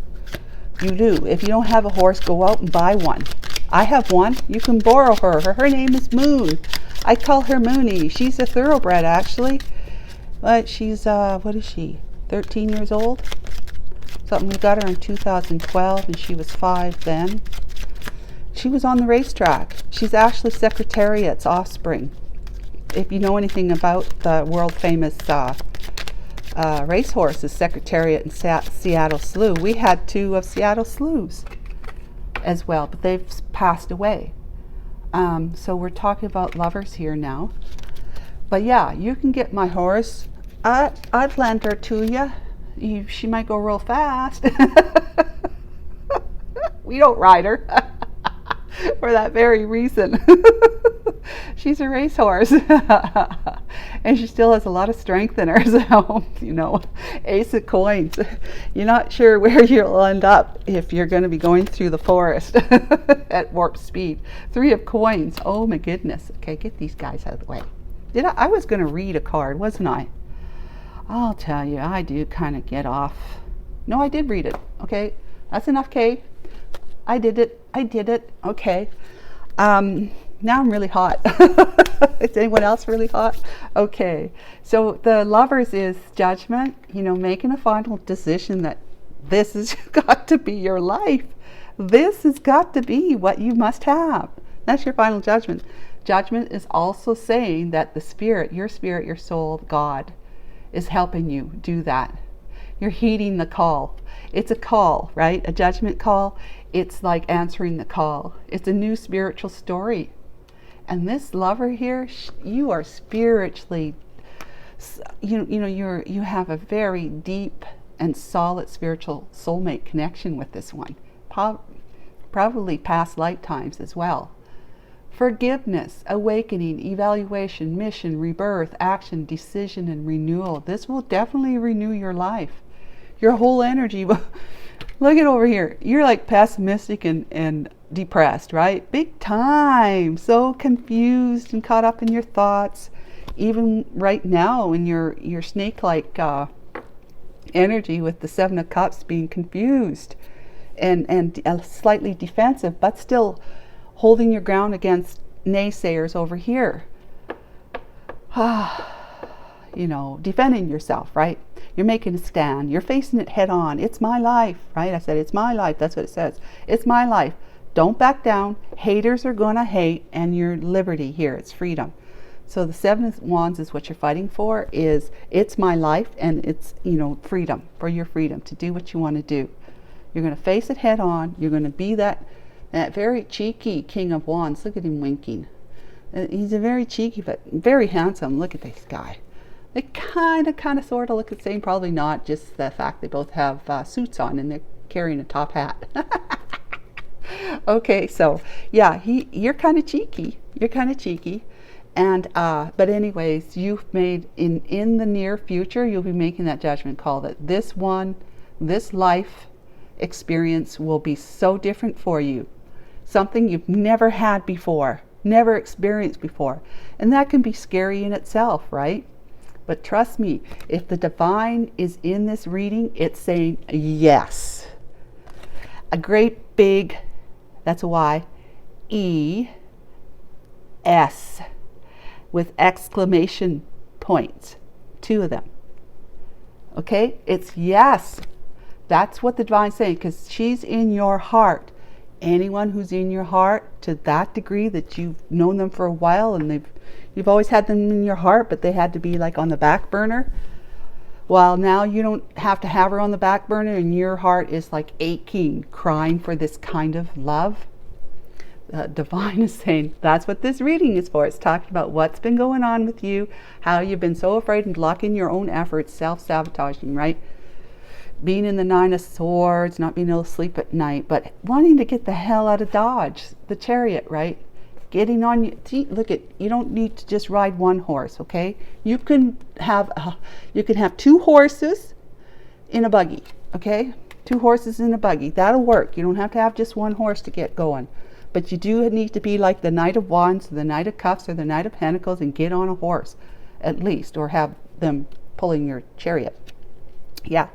You do. If you don't have a horse, go out and buy one. I have one. You can borrow her. Her name is Moon. I call her Moony. She's a thoroughbred, actually. But she's, what is she? 13 years old? Something. We got her in 2012, and she was 5 then. She was on the racetrack. She's actually Secretariat's offspring. If you know anything about the world-famous racehorses, Secretariat and Seattle Slew. We had 2 of Seattle Slews as well, but they've passed away. So we're talking about lovers here now. But yeah, you can get my horse. I'd lend her to you. She might go real fast. We don't ride her for that very reason. She's a racehorse. And she still has a lot of strength in her. So, Ace of Coins. You're not sure where you'll end up if you're going to be going through the forest at warp speed. 3 of Coins. Oh my goodness. Okay, get these guys out of the way. I was going to read a card, wasn't I? I'll tell you, I do kind of get off. No, I did read it. Okay, that's enough, Kay. I did it. Okay. Now I'm really hot. Is anyone else really hot? Okay. So the Lovers is judgment, making a final decision that this has got to be your life. This has got to be what you must have. That's your final judgment. Judgment is also saying that the spirit, your soul, God, is helping you do that. You're heeding the call. It's a call, right? A judgment call. It's like answering the call. It's a new spiritual story. And this Lover here, you are spiritually, you have a very deep and solid spiritual soulmate connection with this one. Probably past lifetimes as well. Forgiveness, awakening, evaluation, mission, rebirth, action, decision, and renewal. This will definitely renew your life. Your whole energy. Look at over here. You're like pessimistic and depressed, right? Big time. So confused and caught up in your thoughts. Even right now in your snake-like energy with the 7 of Cups, being confused and slightly defensive, but still holding your ground against naysayers over here. Defending yourself, right? You're making a stand. You're facing it head on. It's my life, right? I said, it's my life. That's what it says. It's my life. Don't back down. Haters are going to hate, and your liberty here. It's freedom. So the 7 of Wands is what you're fighting for. It's my life, and it's, freedom, for your freedom to do what you want to do. You're going to face it head on. You're going to be that very cheeky King of Wands. Look at him winking. He's a very cheeky but very handsome. Look at this guy. They kind of sort of look the same. Probably not, just the fact they both have suits on and they're carrying a top hat. Okay, so yeah, you're kind of cheeky. And but anyways, you've made in the near future, you'll be making that judgment call that this life experience will be so different for you. Something you've never had before, never experienced before. And that can be scary in itself, right? But trust me, if the divine is in this reading, it's saying yes. A great big, that's a Y, E-S, with exclamation points, 2 of them. Okay, it's yes. That's what the divine's saying, because she's in your heart. Anyone who's in your heart to that degree that you've known them for a while and you've always had them in your heart, but they had to be like on the back burner. Well, now you don't have to have her on the back burner, and your heart is like aching, crying for this kind of love. Divine is saying that's what this reading is for. It's talking about what's been going on with you, how you've been so afraid and blocking your own efforts, self-sabotaging, right? Being in the 9 of Swords, not being able to sleep at night, but wanting to get the hell out of Dodge, the Chariot, right? Getting on you. Look at, you don't need to just ride one horse, okay? You can have 2 horses in a buggy, okay? 2 horses in a buggy. That'll work. You don't have to have just one horse to get going. But you do need to be like the Knight of Wands, or the Knight of Cups, or the Knight of Pentacles, and get on a horse, at least, or have them pulling your chariot. Yeah.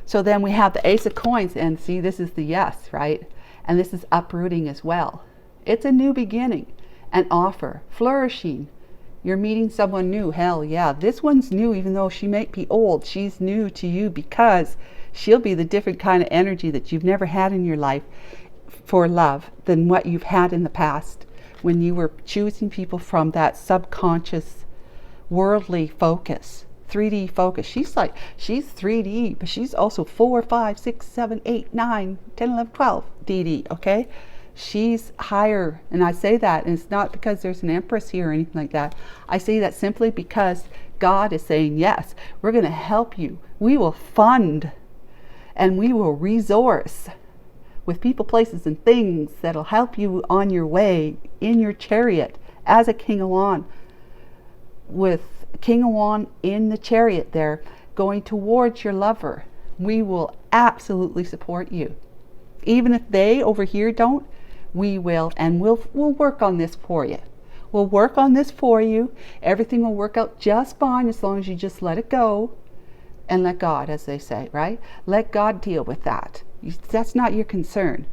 So then we have the Ace of Coins, and see, this is the yes, right? And this is uprooting as well. It's a new beginning, an offer, flourishing. You're meeting someone new. Hell yeah, this one's new, even though she might be old. She's new to you because she'll be the different kind of energy that you've never had in your life for love than what you've had in the past when you were choosing people from that subconscious worldly focus. 3D focus. She's 3D, but she's also 4, 5, 6, 7, 8, 9, 10, 11, 12 DD, okay? She's higher, and I say that, and it's not because there's an empress here or anything like that. I say that simply because God is saying, yes, we're going to help you. We will fund and we will resource with people, places, and things that'll help you on your way in your chariot as a King of Wands, with King of Wands in the Chariot there, going towards your lover. We will absolutely support you. Even if they over here don't, we will, and we'll work on this for you. We'll work on this for you. Everything will work out just fine as long as you just let it go and let God, as they say, right? Let God deal with that. That's not your concern.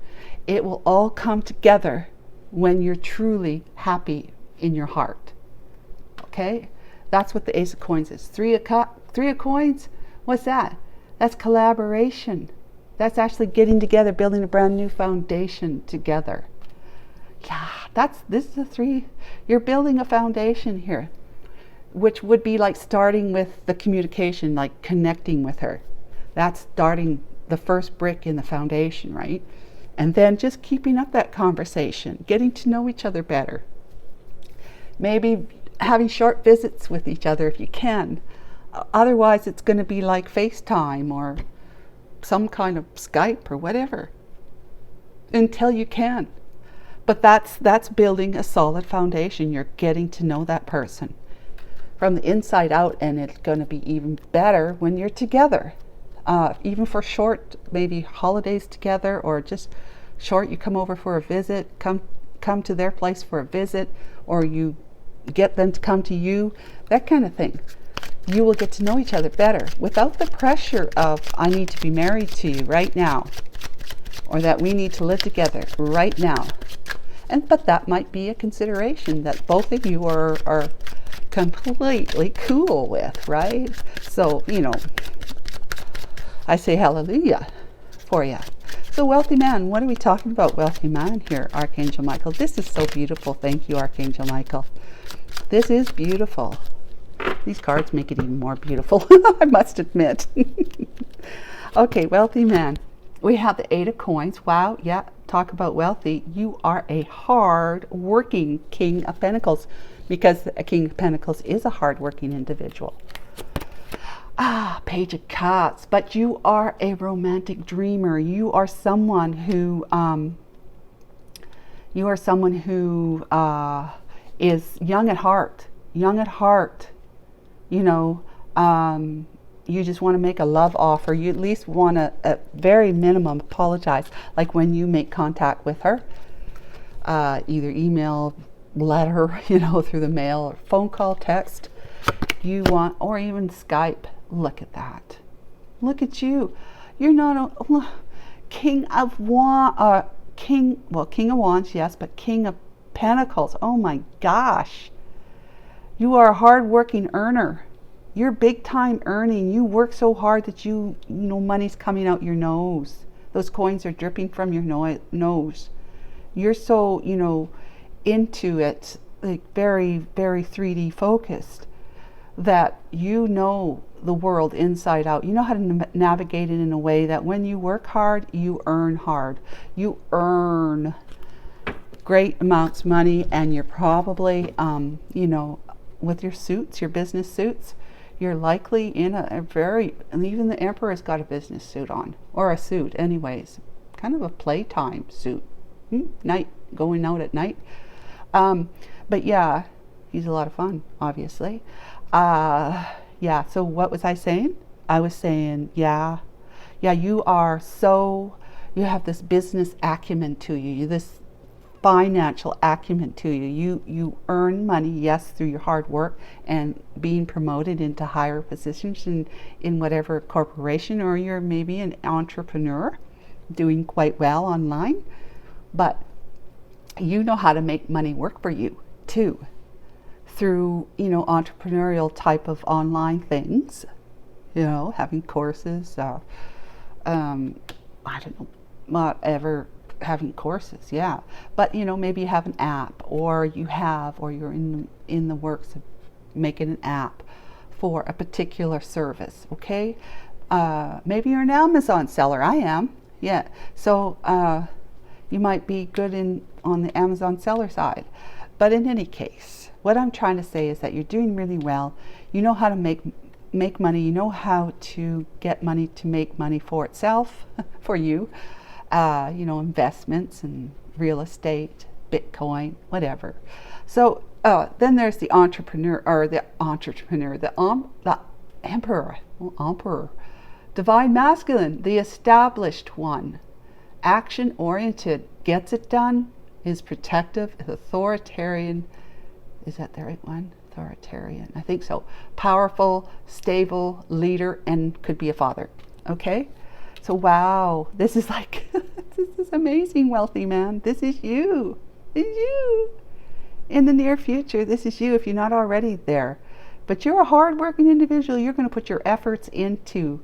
It will all come together when you're truly happy in your heart. Okay? That's what the Ace of Coins is. Three of Coins, what's that? That's collaboration. That's actually getting together, building a brand new foundation together. Yeah, this is a 3. You're building a foundation here, which would be like starting with the communication, like connecting with her. That's starting the first brick in the foundation, right? And then just keeping up that conversation, getting to know each other better. Maybe having short visits with each other if you can. Otherwise, it's going to be like FaceTime or some kind of Skype or whatever until you can. But that's building a solid foundation. You're getting to know that person from the inside out, and it's going to be even better when you're together. Even for short, maybe holidays together, or just short, you come over for a visit, come to their place for a visit, or you get them to come to you, that kind of thing. You will get to know each other better without the pressure of, I need to be married to you right now, or that we need to live together right now. But that might be a consideration that both of you are completely cool with, right? So, I say hallelujah for you. So wealthy man, what are we talking about, wealthy man here, Archangel Michael? This is so beautiful. Thank you, Archangel Michael. This is beautiful. These cards make it even more beautiful, I must admit. Okay, wealthy man. We have the 8 of Coins. Wow, yeah, talk about wealthy. You are a hard-working King of Pentacles, because a King of Pentacles is a hard-working individual. Page of Cups. But you are a romantic dreamer. You are someone who is young at heart. Young at heart. You just want to make a love offer. You at least want to, at very minimum, apologize. Like when you make contact with her, either email, letter, through the mail, or phone call, text. You want, or even Skype. Look at that. Look at you. You're not a King of Wands, King of Wands, yes, but King of Pentacles. Oh my gosh. You are a hard-working earner. You're big time earning. You work so hard that money's coming out your nose. Those coins are dripping from your nose. You're so, into it, like very, very 3D focused, that the world inside out. You know how to navigate it in a way that when you work hard, you earn hard. You earn great amounts of money, and you're probably, with your suits, your business suits, you're likely in and even the Emperor's got a business suit on, or a suit anyways, kind of a playtime suit, going out at night. But yeah, he's a lot of fun, obviously. Yeah, so what was I saying? I was saying, you have this business acumen to you, this financial acumen to you. You earn money, yes, through your hard work and being promoted into higher positions in whatever corporation, or you're maybe an entrepreneur doing quite well online, but you know how to make money work for you too, through entrepreneurial type of online things, having courses, I don't know, whatever, having courses, yeah. But maybe you have an app, or you're in the works of making an app for a particular service. Okay, maybe you're an Amazon seller. I am, yeah. So you might be good on the Amazon seller side. But in any case, what I'm trying to say is that you're doing really well. You know how to make money. You know how to get money to make money for itself, for you. Investments and real estate, Bitcoin, whatever. So then there's the entrepreneur, or the emperor, emperor, divine masculine, the established one, action oriented, gets it done, is protective, is authoritarian. Is that the right one? Authoritarian, I think so. Powerful, stable, leader, and could be a father. Okay, so wow, this is like this is amazing, wealthy man. This is you. This is you. In the near future, this is you if you're not already there. But you're a hard-working individual. You're going to put your efforts into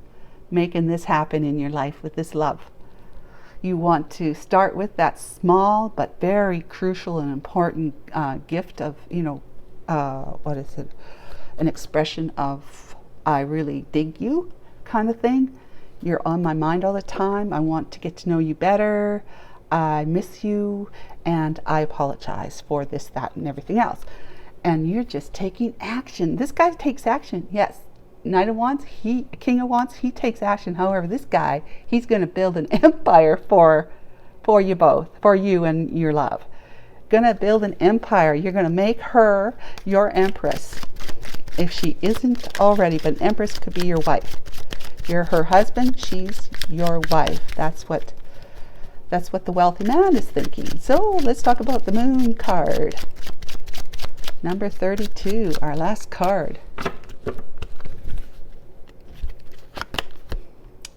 making this happen in your life with this love. You want to start with that small but very crucial and important gift of, what is it? An expression of I really dig you kind of thing. You're on my mind all the time. I want to get to know you better. I miss you, and I apologize for this, that, and everything else. And you're just taking action. This guy takes action, yes. Knight of Wands, King of Wands, he takes action. However, this guy, he's going to build an empire for you both, for you and your love. Going to build an empire. You're going to make her your empress, if she isn't already. But an empress could be your wife. You're her husband, she's your wife. That's what the wealthy man is thinking. So let's talk about the moon card. Number 32, our last card.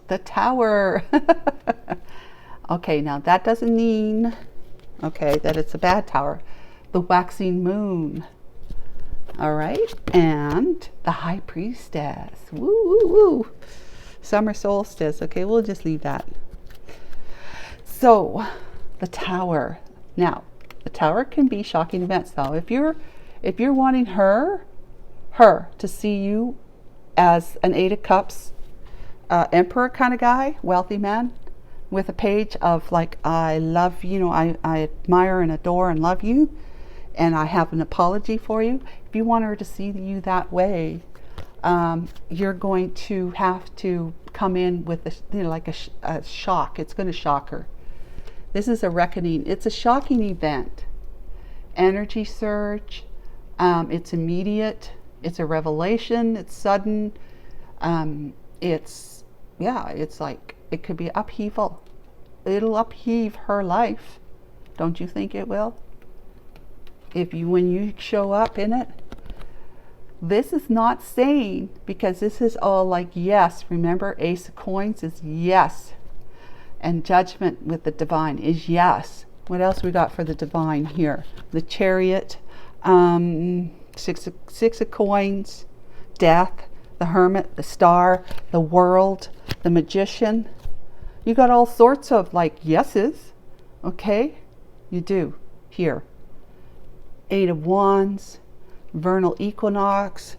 The Tower. Okay, now that doesn't mean, that it's a bad tower. The waxing moon. All right, and the High Priestess. Woo, woo, woo. Summer solstice. Okay, we'll just leave that. So, the Tower. Now, the Tower can be shocking events, though. If you're wanting her to see you as an Eight of Cups, Emperor kind of guy, wealthy man, with a page of like, I love you, I admire and adore and love you, and I have an apology for you. If you want her to see you that way, you're going to have to come in with a shock. It's going to shock her. This is a reckoning. It's a shocking event. Energy surge. It's immediate. It's a revelation. It's sudden. It's like, it could be upheaval. It'll upheave her life. Don't you think it will? When you show up in it. This is not saying, because this is all like yes. Remember, Ace of Coins is yes. And Judgment with the Divine is yes. What else we got for the Divine here? The Chariot, six of Coins, Death, the Hermit, the Star, the World, the Magician. You got all sorts of like yeses. Okay? You do. Here. Eight of Wands, Vernal Equinox.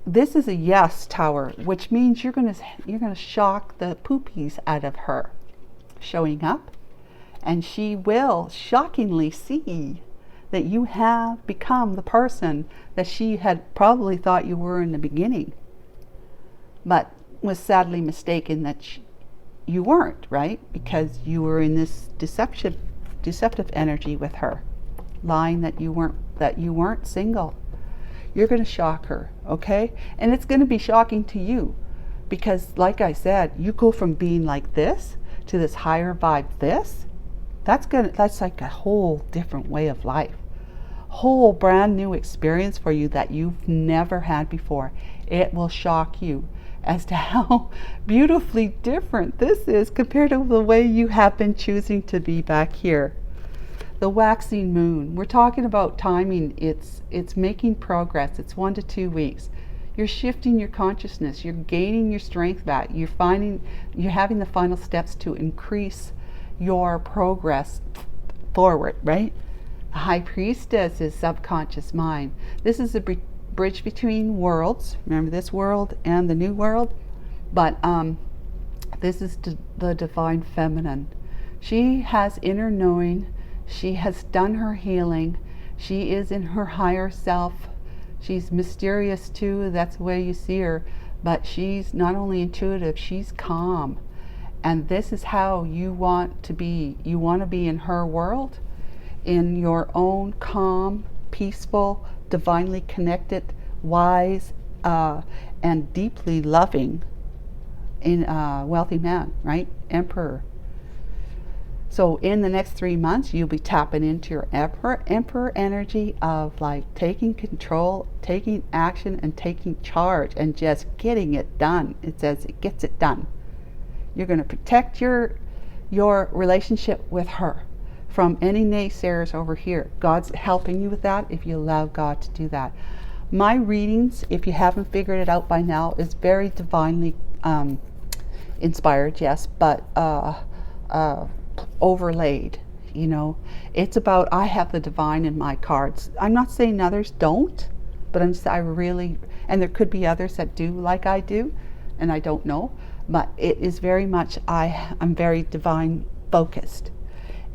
This is a yes tower, which means you're gonna shock the poopies out of her showing up, and she will shockingly see that you have become the person that she had probably thought you were in the beginning, but was sadly mistaken that you weren't, right? Because you were in this deceptive energy with her, lying that you weren't single. You're going to shock her, okay? And it's going to be shocking to you because, like I said, you go from being like this to this higher vibe. That's like a whole different way of life, whole brand new experience for you that you've never had before. It will shock you as to how beautifully different this is compared to the way you have been choosing to be back here. The waxing moon, we're talking about timing. It's making progress. It's 1 to 2 weeks. You're shifting your consciousness. You're gaining your strength back. You're having the final steps to increase your progress forward, right? The High Priestess is subconscious mind. This is a bridge between worlds. Remember this world and the new world? But this is the divine feminine. She has inner knowing. She has done her healing. She is in her higher self. She's mysterious too. That's the way you see her. But she's not only intuitive, she's calm. And this is how you want to be. You want to be in her world, in your own calm, peaceful, divinely connected, wise, and deeply loving in wealthy man, right? Emperor. So in the next 3 months, you'll be tapping into your emperor energy of like taking control, taking action, and taking charge, and just getting it done. It says it gets it done. You're going to protect your relationship with her from any naysayers over here. God's helping you with that if you allow God to do that. My readings, if you haven't figured it out by now, is very divinely inspired, yes, but overlaid. You know, it's about, I have the divine in my cards. I'm not saying others don't, but I really, and there could be others that do like I do, and I don't know, but it is very much, I'm very divine focused,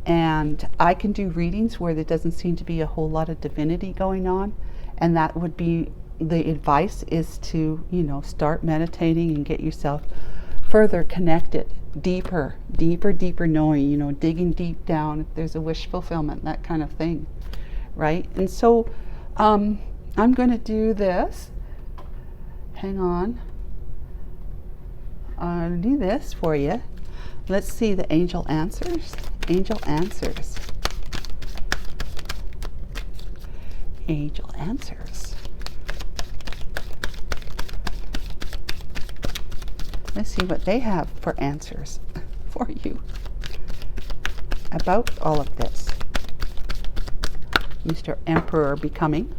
and I can do readings where there doesn't seem to be a whole lot of divinity going on, and that would be, the advice is to, you know, start meditating and get yourself further connected, deeper knowing, you know, digging deep down if there's a wish fulfillment, that kind of thing, right? And so I'm going to do this. Hang on. I'll do this for you. Let's see the angel answers. Angel answers. Angel answers. Let's see what they have for answers for you about all of this. Mr. Emperor becoming.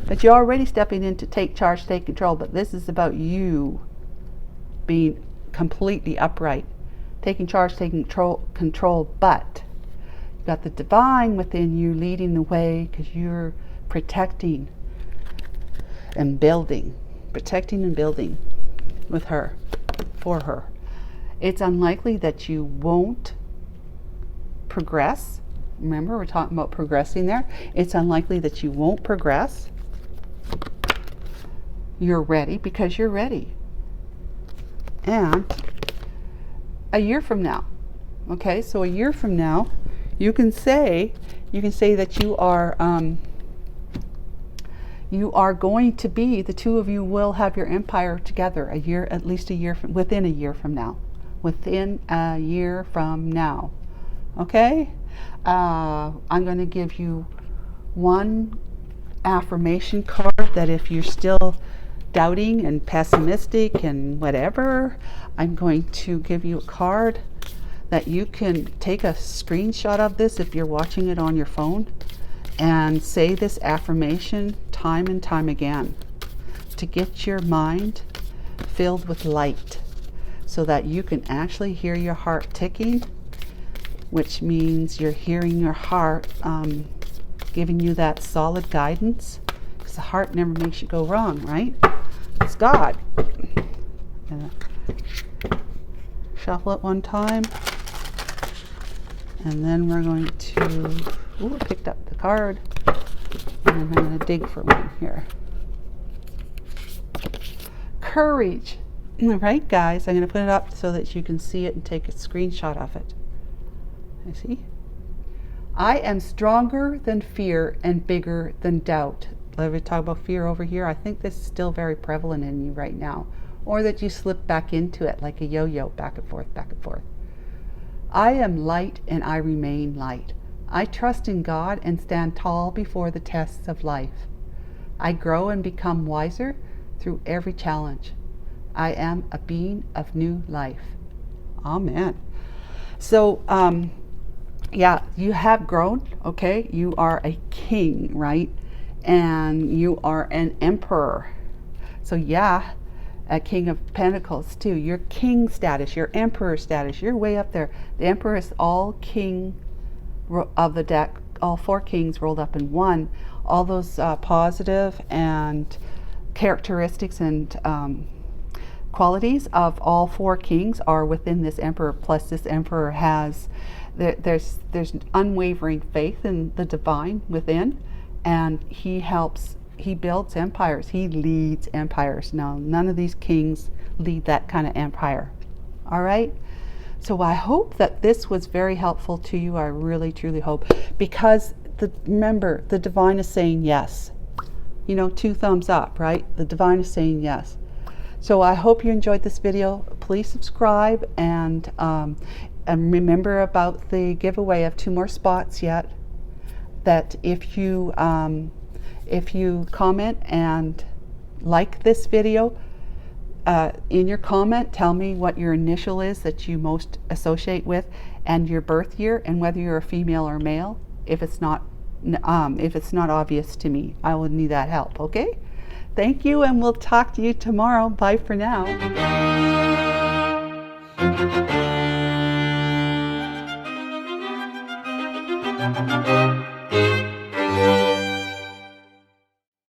But you're already stepping in to take charge, take control, but this is about you being completely upright, taking charge, taking control, but you've got the divine within you leading the way because you're protecting and building with her, for her. It's unlikely that you won't progress. Remember, we're talking about progressing there. It's unlikely that you won't progress. You're ready because you're ready. And a year from now, okay, so a year from now, you can say that you are going to be, the two of you will have your empire together within a year from now. Within a year from now. Okay? I'm going to give you one affirmation card that if you're still doubting and pessimistic and whatever, I'm going to give you a card that you can take a screenshot of this if you're watching it on your phone and say this affirmation time and time again to get your mind filled with light so that you can actually hear your heart ticking, which means you're hearing your heart giving you that solid guidance, because the heart never makes you go wrong, right? It's God. Shuffle it one time, and then we're going to, I picked up the card, and I'm going to dig for one here. Courage. All right, guys, I'm going to put it up so that you can see it and take a screenshot of it. You see? I am stronger than fear and bigger than doubt. Let me talk about fear over here. I think this is still very prevalent in you right now. Or that you slip back into it like a yo-yo, back and forth, back and forth. I am light and I remain light. I trust in God and stand tall before the tests of life. I grow and become wiser through every challenge. I am a being of new life. Amen. So, yeah, you have grown, okay? You are a king, right? And you are an emperor. So yeah, a king of pentacles too. Your king status, your emperor status, you're way up there. The emperor is all king of the deck, all four kings rolled up in one. All those positive and characteristics and qualities of all four kings are within this emperor. Plus this emperor has, there's unwavering faith in the divine within, and he builds empires, he leads empires. Now, none of these kings lead that kind of empire. All right? So I hope that this was very helpful to you. I really, truly hope, because remember, the divine is saying yes. You know, 2 thumbs up, right? The divine is saying yes. So I hope you enjoyed this video. Please subscribe, and remember about the giveaway of 2 more spots yet. That if you comment and like this video, in your comment, tell me what your initial is that you most associate with, and your birth year, and whether you're a female or male. If it's not obvious to me, I will need that help. Okay? Thank you, and we'll talk to you tomorrow. Bye for now.